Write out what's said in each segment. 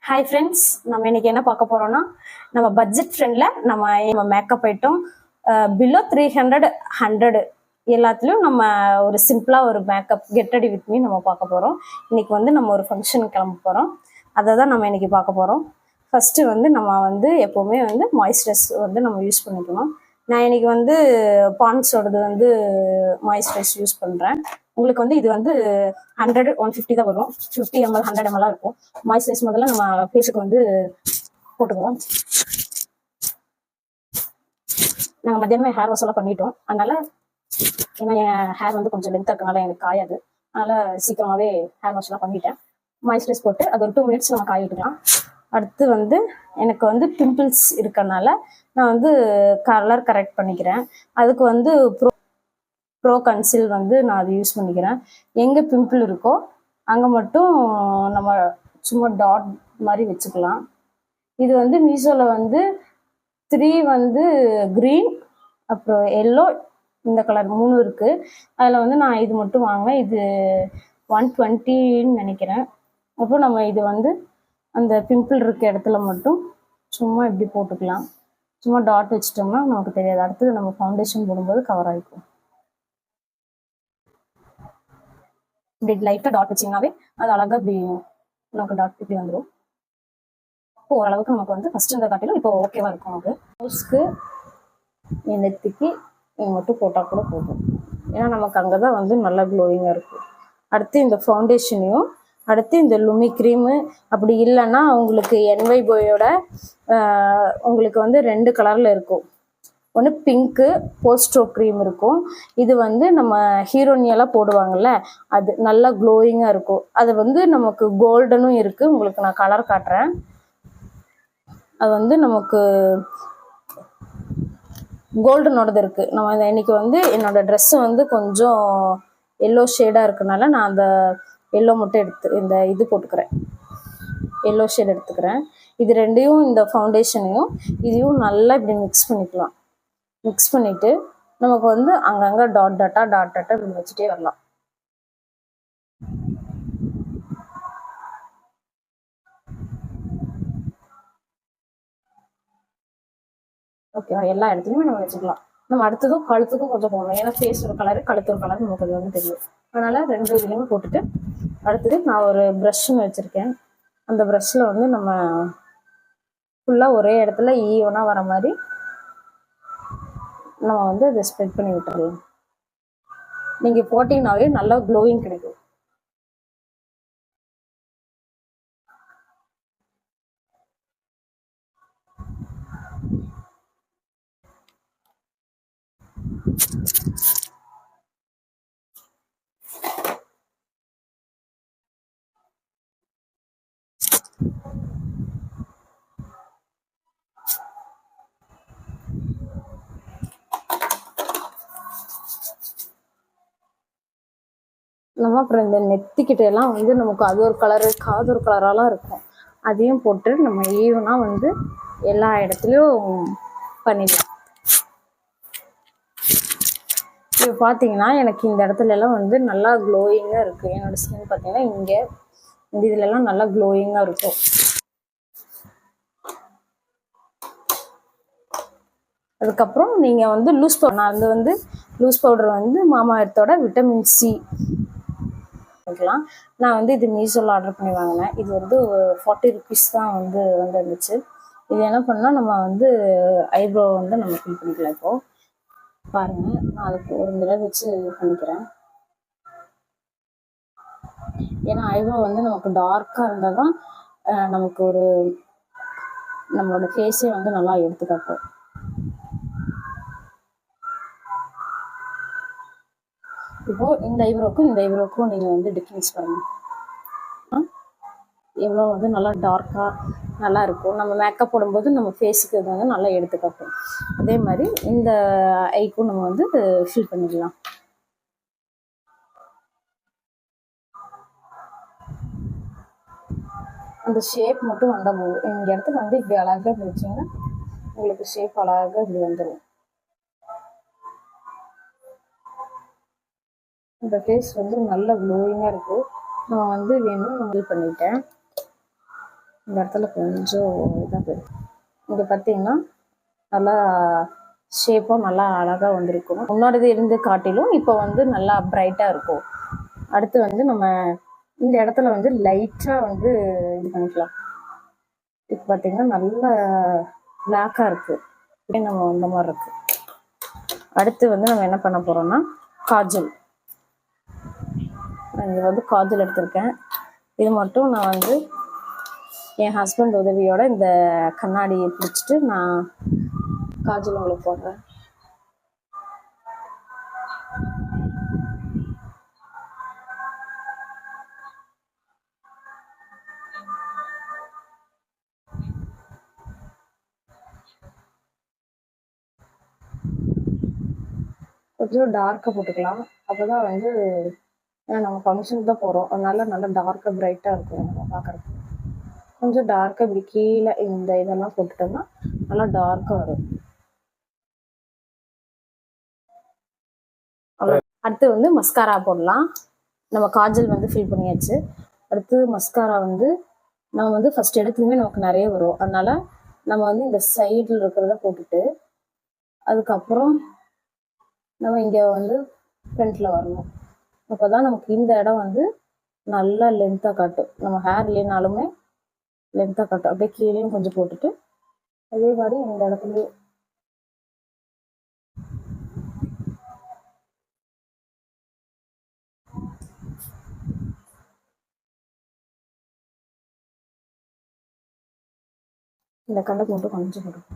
Hi friends, நம்ம இன்னைக்கு என்ன பார்க்க போறோம்னா நம்ம பட்ஜெட் ஃப்ரெண்ட்ல நம்ம மேக்கப் ஐட்டம் பிலோ 300 எல்லாத்துலயும் நம்ம ஒரு சிம்பிளா ஒரு makeup get ready with me நம்ம பார்க்க போறோம். இன்னைக்கு வந்து நம்ம ஒரு ஃபங்க்ஷன் கிளம்ப போறோம். அதை தான் நம்ம இன்னைக்கு பார்க்க போறோம். ஃபர்ஸ்ட் வந்து நம்ம வந்து எப்பவுமே வந்து மாய்ஸ்சரைஸ் வந்து நம்ம யூஸ் பண்ணிக்கணும். நான் இன்னைக்கு வந்து பாண்ட்ஸோடது வந்து மாய்ஸ்சரைஸ் யூஸ் பண்றேன். உங்களுக்கு வந்து இது வந்து 150 தான் வரும். 50 ml 100 ml இருக்கும். மாய்ஸ்சரைஸ் முதல்ல நம்ம ஃபேஸுக்கு வந்து போட்டுக்குவோம். நாங்கள் மத்தியானமே ஹேர் வாஷ் எல்லாம் பண்ணிட்டோம். அதனால ஏன்னா என் ஹேர் வந்து கொஞ்சம் லென்த்தாக இருக்கனால எனக்கு காயாது. அதனால சீக்கிரமாவே ஹேர் வாஷ் எல்லாம் பண்ணிட்டேன். மாய்ஸ்சரைஸ் போட்டு அது ஒரு 2 minutes நம்ம காய விட்டுக்கலாம். அடுத்து வந்து எனக்கு வந்து பிம்பிள்ஸ் இருக்கனால நான் வந்து கலர் கரெக்ட் பண்ணிக்கிறேன். அதுக்கு வந்து ப்ரோ கன்சில் வந்து நான் அது யூஸ் பண்ணிக்கிறேன். எங்கே பிம்பிள் இருக்கோ அங்கே மட்டும் நம்ம சும்மா டாட் மாதிரி வச்சுக்கலாம். இது வந்து மீஷோவில் வந்து 3 வந்து க்ரீன் அப்புறம் எல்லோ இந்த கலர் 3 இருக்குது. அதில் வந்து நான் இது மட்டும் வாங்கினேன். இது 120ன்னு நினைக்கிறேன். அப்புறம் நம்ம இது வந்து அந்த பிம்பிள் இருக்க இடத்துல மட்டும் சும்மா இப்படி போட்டுக்கலாம். சும்மா டாட் வச்சிட்டோம்னா நமக்கு தெரியாது. அடுத்தது நம்ம ஃபவுண்டேஷன் போடும்போது கவர் ஆகிக்கும். இப்படி லைட்டாக டாட் வச்சிங்கனாவே அது அழகாக இப்படி நமக்கு டாட் இப்படி வந்துடும். இப்போ ஓரளவுக்கு நமக்கு வந்து ஃபர்ஸ்ட் இந்த காட்டிலும் இப்போ ஓகேவா இருக்கும். அது நோஸ்க்கு என் நெத்திக்கு மட்டும் போட்டால் கூட போதும். ஏன்னா நமக்கு அங்கே தான் வந்து நல்லா க்ளோயிங்காக இருக்கும். அடுத்து இந்த ஃபவுண்டேஷனையும் அடுத்து இந்த லுமி க்ரீமு அப்படி இல்லைன்னா உங்களுக்கு என்ஒய் பாயோட உங்களுக்கு வந்து 2 கலரில் இருக்கும். ஒன்று பிங்க்கு போஸ்ட்ரோ க்ரீம் இருக்கும். இது வந்து நம்ம ஹீரோயினியெல்லாம் போடுவாங்கள்ல, அது நல்லா க்ளோயிங்காக இருக்கும். அது வந்து நமக்கு கோல்டனும் இருக்குது. உங்களுக்கு நான் கலர் காட்டுறேன். அது வந்து நமக்கு கோல்டனோடது இருக்குது. நம்ம இன்னைக்கு வந்து என்னோடய ட்ரெஸ்ஸு வந்து கொஞ்சம் எல்லோ ஷேடாக இருக்கனால நான் அந்த எல்லோ மட்டும் இந்த இது போட்டுக்கிறேன். எல்லோ ஷேட் எடுத்துக்கிறேன். இது ரெண்டையும் இந்த ஃபவுண்டேஷனையும் இதையும் நல்லா இப்படி மிக்ஸ் பண்ணிக்கலாம். மிக்ஸ் பண்ணிவிட்டு நமக்கு வந்து அங்கங்கே டாட் டாட்டாக இப்படி வச்சுட்டே வரலாம். ஓகேவா? எல்லா இடத்துலையுமே நம்ம வச்சுக்கலாம். நம்ம அடுத்ததும் கழுத்துக்கும் கொஞ்சம் போடணும். ஏன்னா ஃபேஸ் ஒரு கலரு கழுத்து ஒரு கலர் நமக்கு அது வந்து தெரியும். அதனால் 2 இதுலையுமே போட்டுட்டு அடுத்தது நான் ஒரு ப்ரஷ்ஷுன்னு வச்சுருக்கேன். அந்த ப்ரஷ்ஷில் வந்து நம்ம ஃபுல்லாக ஒரே இடத்துல ஈவனாக வர மாதிரி நம்ம வந்து அதை ஸ்ப்ரெட் பண்ணி விட்டுடலாம். நீங்கள் போட்டிங்கனாவே நல்லா க்ளோயிங் கிடைக்கும். நம்ம அப்புறம் இந்த நெத்திக்கிட்ட எல்லாம் வந்து நமக்கு அது ஒரு கலரு காது ஒரு கலராலாம் இருக்கும். அதையும் போட்டு நம்ம ஈவனாக வந்து எல்லா இடத்துலையும் பண்ணிடலாம். இப்போ பார்த்தீங்கன்னா எனக்கு இந்த இடத்துல எல்லாம் வந்து நல்லா க்ளோயிங்காக இருக்குது. என்னோட ஸ்கின் பார்த்தீங்கன்னா இங்கே இந்த இதுலலாம் நல்லா க்ளோயிங்காக இருக்கும். அதுக்கப்புறம் நீங்கள் வந்து லூஸ் பவுடர், நான் வந்து லூஸ் பவுடர் வந்து மாமா எர்த்தோட விட்டமின் சி பண்ணிக்கலாம். நான் வந்து இது மீஷோவில் ஆர்டர் பண்ணி வாங்கினேன். இது வந்து 40 rupees தான் வந்து வந்துருந்துச்சு. இது என்ன பண்ணால் நம்ம வந்து ஐப்ரோ வந்து நம்ம ஃபில் பண்ணிக்கலாம். இப்போது பாருங்கள், நான் அதுக்கு ஒரு மிரர் வச்சு பண்ணிக்கிறேன். ஏன்னா ஐப்ரோ வந்து நமக்கு டார்க்காக இருந்தால் தான் நமக்கு ஒரு நம்மளோட ஃபேஸே வந்து நல்லா எடுத்துக்காட்டும். இப்போது இந்த ஐப்ரோக்கும் நீங்கள் வந்து டிஃப்ரென்ஸ் பாருங்கள். எவ்வளோ வந்து நல்லா டார்க்காக நல்லா இருக்கும். நம்ம மேக்கப் போடும்போது நம்ம ஃபேஸுக்கு இது வந்து நல்லா எடுத்துக்காட்டும். அதே மாதிரி இந்த ஐக்கும் நம்ம வந்து ஃபில் பண்ணிடலாம். அந்த ஷேப் மட்டும் வந்தால் போதும். இந்த இடத்துல வந்து இப்படி அழகாக இப்படி வச்சிங்கன்னா உங்களுக்கு ஷேப் அழகாக இப்படி வந்துடும். இந்த ஃபேஸ் வந்து நல்ல க்ளோயிங்காக இருக்குது. நான் வந்து வேணும் ஃபில் பண்ணிட்டேன். இந்த இடத்துல கொஞ்சம் இதாக இங்கே பார்த்தீங்கன்னா நல்லா ஷேப்பும் நல்லா அழகாக வந்திருக்கும். முன்னாடி இருந்து காட்டிலும் இப்போ வந்து நல்லா பிரைட்டாக இருக்கும். அடுத்து வந்து நம்ம இந்த இடத்துல வந்து லைட்டாக வந்து இது பண்ணிக்கலாம். இப்போ பார்த்தீங்கன்னா நல்ல பிளாக்காக இருக்குது, நம்ம இந்த மாதிரி இருக்குது. அடுத்து வந்து நம்ம என்ன பண்ண போகிறோம்னா காஜல். இங்கே வந்து காஜல் எடுத்திருக்கேன். இது மட்டும் நான் வந்து என் ஹஸ்பண்ட் உதவியோட இந்த கண்ணாடியை பிடிச்சிட்டு நான் காஜல் உங்களுக்கு போடுறேன். கொஞ்சம் டார்க்காக போட்டுக்கலாம். அப்போ தான் வந்து நம்ம ஃபங்க்ஷனுக்கு தான் போகிறோம், அதனால நல்லா டார்க்காக பிரைட்டாக இருக்கும் நம்ம பார்க்குறதுக்கு. கொஞ்சம் டார்க்காக இப்படி கீழே இந்த இதெல்லாம் போட்டுட்டோம்னா நல்லா டார்க்காக வரும். அடுத்து வந்து மஸ்காரா போடலாம். நம்ம காஜல் வந்து ஃபில் பண்ணியாச்சு. அடுத்து மஸ்காரா வந்து நம்ம வந்து ஃபர்ஸ்ட் எடுத்துமே நமக்கு நிறைய வரும், அதனால நம்ம வந்து இந்த சைடில் இருக்கிறத போட்டுட்டு அதுக்கப்புறம் நம்ம இங்கே வந்து ஃப்ரண்ட்டில் வரணும். அப்போ தான் நமக்கு இந்த இடம் வந்து நல்லா லென்த்தாக காட்டும். நம்ம ஹேர் இல்லைனாலுமே லென்த்தாக காட்டும். அப்படியே கீழேயும் கொஞ்சம் போட்டுட்டு அதே மாதிரி இந்த இடத்துலயே இந்த கண்ணுக்கு மட்டும் கொஞ்சம் போடும்.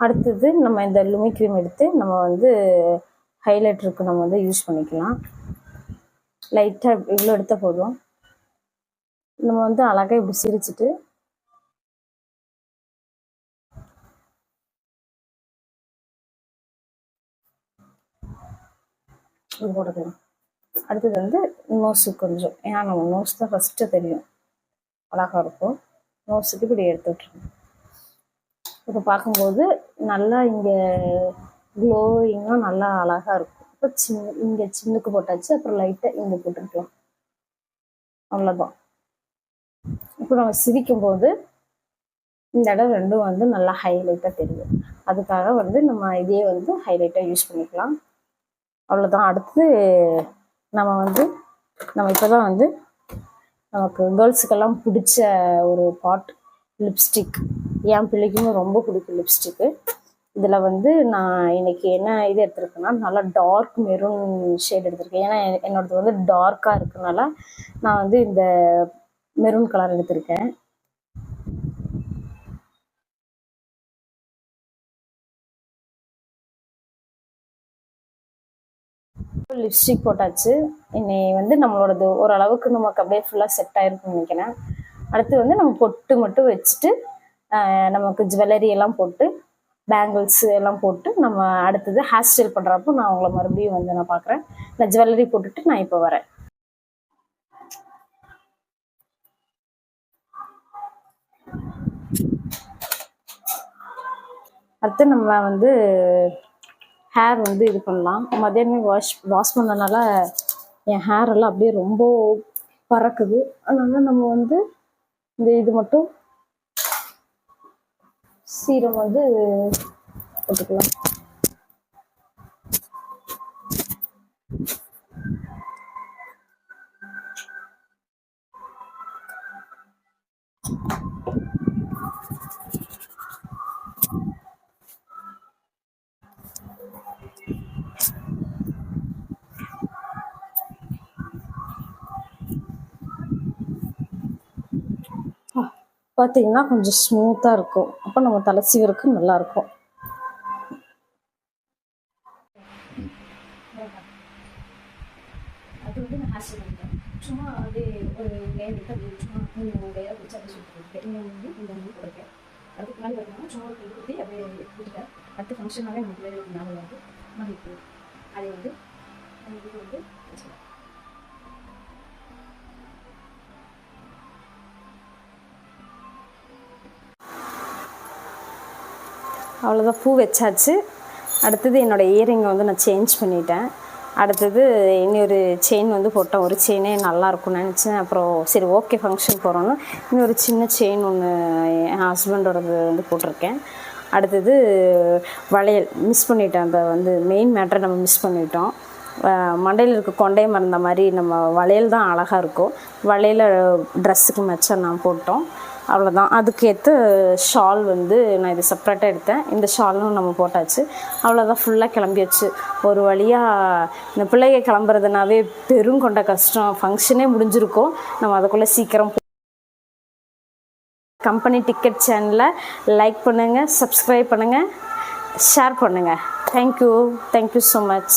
அடுத்தது நம்ம இந்த லுமி க்ரீம் எடுத்து நம்ம வந்து ஹைலைட்டருக்கு நம்ம வந்து யூஸ் பண்ணிக்கலாம். லைட்டாக இவ்வளோ எடுத்த போதும். நம்ம வந்து அழகாக இப்படி சிரிச்சுட்டு இது போடுறது. அடுத்தது வந்து நோஸுக்கு கொஞ்சம், ஏன்னா நம்ம நோஸ் தான் ஃபஸ்ட்டு தெரியும், அழகாக இருக்கும். நோஸுக்கு இப்படி எடுத்து விட்டுருங்க. இப்போ பார்க்கும்போது நல்லா இங்கே க்ளோயிங்காக நல்லா அழகாக இருக்கும். இப்போ இங்கே சின்னுக்கு போட்டாச்சு, அப்புறம் லைட்டாக இங்கே போட்டுருக்கலாம், அவ்வளோதான். இப்போ நம்ம சிரிக்கும் போது இந்த இடம் ரெண்டும் வந்து நல்லா ஹைலைட்டாக தெரியும். அதுக்காக வந்து நம்ம இதே வந்து ஹைலைட்டாக யூஸ் பண்ணிக்கலாம், அவ்வளோதான். அடுத்து நம்ம இப்போ தான் வந்து நமக்கு கேர்ள்ஸுக்கெல்லாம் பிடிச்ச ஒரு பாட் லிப்ஸ்டிக். என் பிள்ளைக்குமே ரொம்ப பிடிக்கும் லிப்ஸ்டிக்கு. இதில் வந்து நான் இன்னைக்கு என்ன இது எடுத்திருக்கேன்னா நல்லா டார்க் மெரூன் ஷேட் எடுத்திருக்கேன். ஏன்னா என்னோடது வந்து டார்க்காக இருக்கனால நான் வந்து இந்த மெரூன் கலர் எடுத்திருக்கேன். லிப்ஸ்டிக் போட்டாச்சு. இன்னை வந்து நம்மளோடது ஓரளவுக்கு நமக்கு அப்படியே ஃபுல்லாக செட் ஆயிருக்குன்னு நினைக்கிறேன். அடுத்து வந்து நம்ம பொட்டு மட்டும் வச்சுட்டு நமக்கு ஜுவல்லரி எல்லாம் போட்டு பேங்கிள்ஸ் எல்லாம் போட்டு நம்ம அடுத்தது ஹேர் ஸ்டைல் பண்ணுறப்போ நான் உங்களை மறுபடியும் வந்து நான் பார்க்குறேன். நான் ஜுவல்லரி போட்டுட்டு நான் இப்போ வரேன். அடுத்து நம்ம வந்து ஹேர் வந்து இது பண்ணலாம். மதியானமே வாஷ் பண்ணனால என் ஹேர் எல்லாம் அப்படியே ரொம்ப பறக்குது. அதனால நம்ம வந்து இந்த இது மட்டும் சீரம் வந்து போட்டுக்கலாம். பார்த்தீங்கன்னா கொஞ்சம் ஸ்மூத்தாக இருக்கும். அப்போ நம்ம தலை சீவருக்கு நல்லா இருக்கும். அது வந்து நான் ஹேர் ஸ்டைல் பண்ணிட்டேன். சும்மா அப்படியே ஒரு லேயர் விட்டு அப்படி சும்மா 3 லேயர் வச்சு அப்படியே சுற்றி கொடுத்துருக்கேன். இங்கே வந்து இந்த மாதிரி கொடுக்கேன். அதுக்கு முன்னாடி பார்த்தீங்கன்னா சும்மா ஒரு கை ஊற்றி அப்படியே கொடுத்துட்டேன். அடுத்து ஃபங்க்ஷனாகவே நமக்கு வேறு ஞாபகம் வந்து மதிப்பு அதை வந்து இது வந்து வச்சுக்கலாம். அவ்வளோதான், பூ வச்சாச்சு. அடுத்தது என்னோடய இயரிங்கை வந்து நான் சேஞ்ச் பண்ணிட்டேன். அடுத்தது இன்னொரு செயின் வந்து போட்டேன். ஒரு செயினே நல்லா இருக்கும்னு நினச்சேன். அப்புறம் சரி ஓகே ஃபங்க்ஷன் போகிறோன்னு இன்னொரு சின்ன செயின் ஒன்று என் ஹஸ்பண்டோடது வந்து போட்டிருக்கேன். அடுத்தது வளையல் மிஸ் பண்ணிட்டேன். அந்த வந்து மெயின் மேட்டரை நம்ம மிஸ் பண்ணிட்டோம். மண்டையில் இருக்க கொண்டையை மறந்த மாதிரி நம்ம வளையல் தான் அழகாக இருக்கும். வளையல் ட்ரெஸ்ஸுக்கு மேட்சாக நான் போட்டோம். அவ்வளோதான். அதுக்கேற்ற ஷால் வந்து நான் இது செப்ரேட்டாக எடுத்தேன். இந்த ஷாலும் நம்ம போட்டாச்சு. அவ்வளோதான், ஃபுல்லாக கிளம்பியாச்சு. ஒரு வழியாக இந்த பிள்ளைங்க கிளம்புறதுனாவே பெருங்கொண்ட கஷ்டம். ஃபங்க்ஷனே முடிஞ்சிருக்கும், நம்ம அதுக்குள்ளே சீக்கிரம். கம்பெனி டிக்கெட் சேனலை லைக் பண்ணுங்கள், சப்ஸ்கிரைப் பண்ணுங்கள், ஷேர் பண்ணுங்கள். Thank you so much.